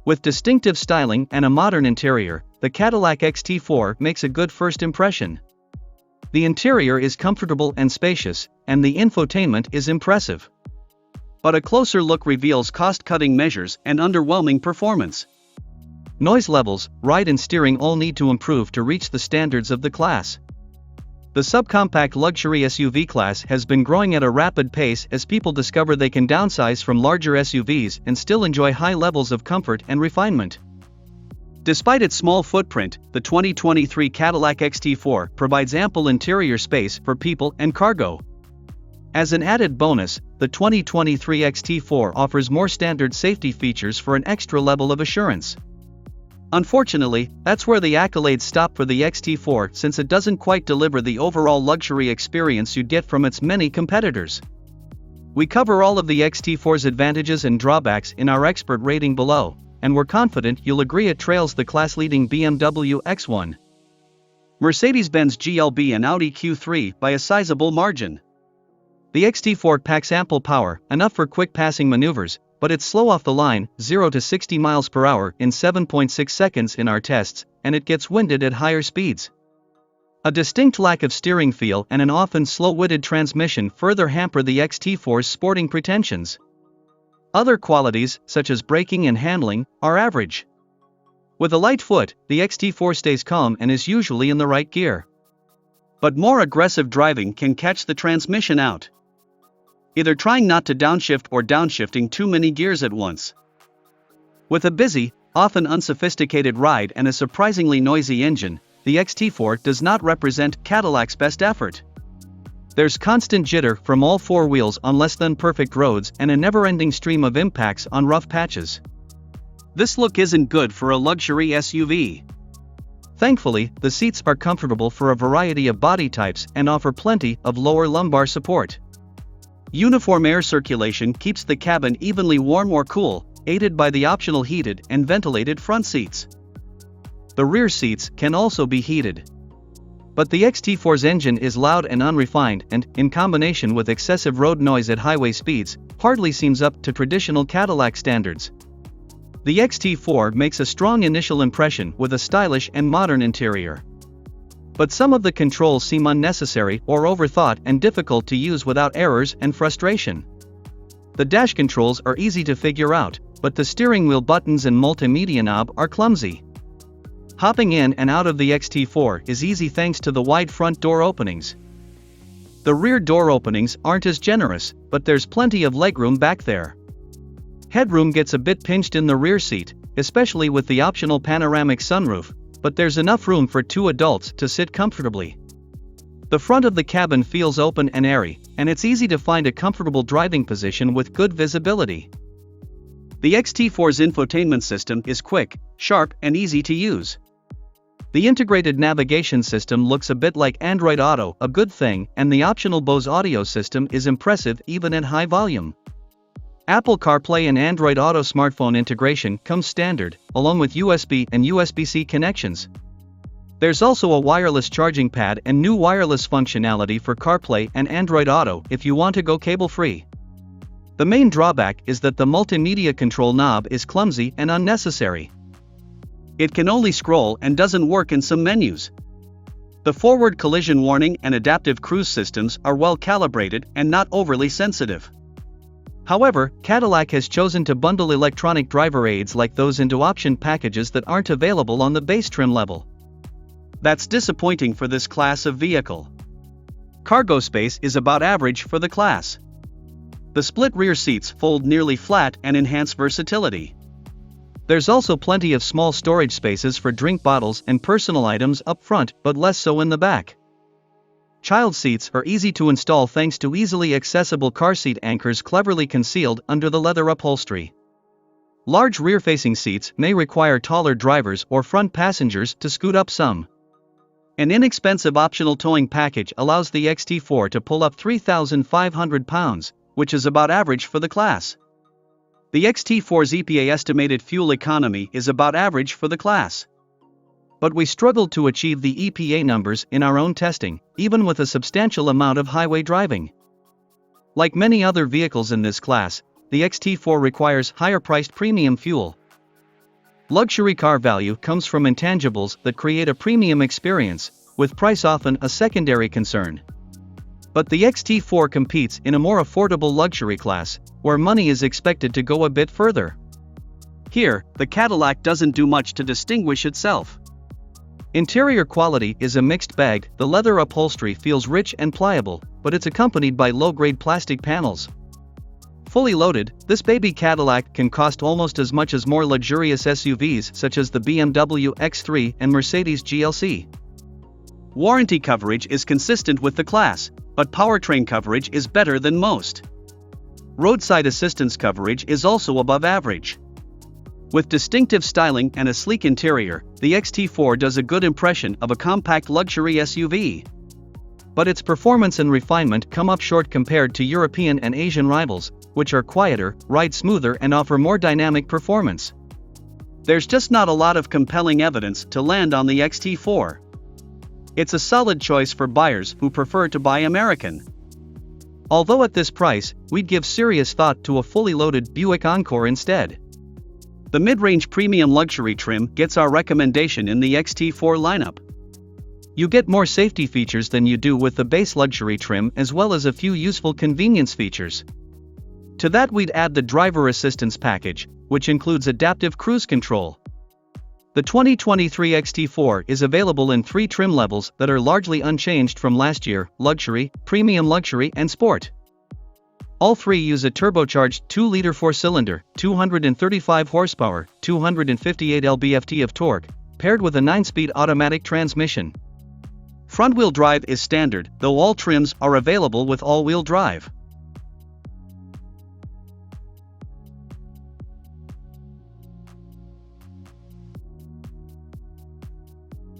With distinctive styling and a modern interior, the Cadillac XT4 makes a good first impression. The interior is comfortable and spacious, and the infotainment is impressive. But a closer look reveals cost-cutting measures and underwhelming performance. Noise levels, ride and steering all need to improve to reach the standards of the class. The subcompact luxury SUV class has been growing at a rapid pace as people discover they can downsize from larger SUVs and still enjoy high levels of comfort and refinement. Despite its small footprint, the 2023 Cadillac XT4 provides ample interior space for people and cargo. As an added bonus, the 2023 XT4 offers more standard safety features for an extra level of assurance. Unfortunately, that's where the accolades stop for the XT4 since it doesn't quite deliver the overall luxury experience you'd get from its many competitors. We cover all of the XT4's advantages and drawbacks in our expert rating below, and we're confident you'll agree it trails the class-leading BMW X1, Mercedes-Benz GLB and Audi Q3 by a sizable margin. The XT4 packs ample power, enough for quick passing maneuvers, but it's slow off the line, 0 to 60 miles per hour in 7.6 seconds in our tests, and it gets winded at higher speeds. A distinct lack of steering feel and an often slow-witted transmission further hamper the XT4's sporting pretensions. Other qualities, such as braking and handling, are average. With a light foot, the XT4 stays calm and is usually in the right gear. But more aggressive driving can catch the transmission out, either trying not to downshift or downshifting too many gears at once. With a busy, often unsophisticated ride and a surprisingly noisy engine, the XT4 does not represent Cadillac's best effort. There's constant jitter from all four wheels on less than perfect roads and a never-ending stream of impacts on rough patches. This look isn't good for a luxury SUV. Thankfully, the seats are comfortable for a variety of body types and offer plenty of lower lumbar support. Uniform air circulation keeps the cabin evenly warm or cool, aided by the optional heated and ventilated front seats. The rear seats can also be heated. But the XT4's engine is loud and unrefined and, in combination with excessive road noise at highway speeds, hardly seems up to traditional Cadillac standards. The XT4 makes a strong initial impression with a stylish and modern interior. But some of the controls seem unnecessary or overthought and difficult to use without errors and frustration. The dash controls are easy to figure out, but the steering wheel buttons and multimedia knob are clumsy. Hopping in and out of the XT4 is easy thanks to the wide front door openings. The rear door openings aren't as generous, but there's plenty of legroom back there. Headroom gets a bit pinched in the rear seat, especially with the optional panoramic sunroof, but there's enough room for two adults to sit comfortably. The front of the cabin feels open and airy, and it's easy to find a comfortable driving position with good visibility. The XT4's infotainment system is quick, sharp, and easy to use. The integrated navigation system looks a bit like Android Auto, a good thing, and the optional Bose audio system is impressive even at high volume. Apple CarPlay and Android Auto smartphone integration comes standard, along with USB and USB-C connections. There's also a wireless charging pad and new wireless functionality for CarPlay and Android Auto if you want to go cable-free. The main drawback is that the multimedia control knob is clumsy and unnecessary. It can only scroll and doesn't work in some menus. The forward collision warning and adaptive cruise systems are well calibrated and not overly sensitive. However, Cadillac has chosen to bundle electronic driver aids like those into option packages that aren't available on the base trim level. That's disappointing for this class of vehicle. Cargo space is about average for the class. The split rear seats fold nearly flat and enhance versatility. There's also plenty of small storage spaces for drink bottles and personal items up front, but less so in the back. Child seats are easy to install thanks to easily accessible car seat anchors cleverly concealed under the leather upholstery. Large rear-facing seats may require taller drivers or front passengers to scoot up some. An inexpensive optional towing package allows the XT4 to pull up 3,500 pounds, which is about average for the class. The XT4's EPA estimated fuel economy is about average for the class. But we struggled to achieve the EPA numbers in our own testing, even with a substantial amount of highway driving. Like many other vehicles in this class, the XT4 requires higher-priced premium fuel. Luxury car value comes from intangibles that create a premium experience, with price often a secondary concern. But the XT4 competes in a more affordable luxury class, where money is expected to go a bit further. Here, the Cadillac doesn't do much to distinguish itself. Interior quality is a mixed bag. The leather upholstery feels rich and pliable, but it's accompanied by low-grade plastic panels. Fully loaded, this baby Cadillac can cost almost as much as more luxurious SUVs such as the BMW X3 and Mercedes GLC. Warranty coverage is consistent with the class, but powertrain coverage is better than most. Roadside assistance coverage is also above average. With distinctive styling and a sleek interior, the XT4 does a good impression of a compact luxury SUV. But its performance and refinement come up short compared to European and Asian rivals, which are quieter, ride smoother and offer more dynamic performance. There's just not a lot of compelling evidence to land on the XT4. It's a solid choice for buyers who prefer to buy American. Although at this price, we'd give serious thought to a fully loaded Buick Encore instead. The mid-range premium luxury trim gets our recommendation in the XT4 lineup. You get more safety features than you do with the base luxury trim, as well as a few useful convenience features. To that we'd add the driver assistance package, which includes adaptive cruise control. The 2023 XT4 is available in 3 trim levels that are largely unchanged from last year: luxury, premium luxury and sport. All 3 use a turbocharged 2-liter 4-cylinder, 235 horsepower, 258 lb-ft of torque, paired with a 9-speed automatic transmission. Front-wheel drive is standard, though all trims are available with all-wheel drive.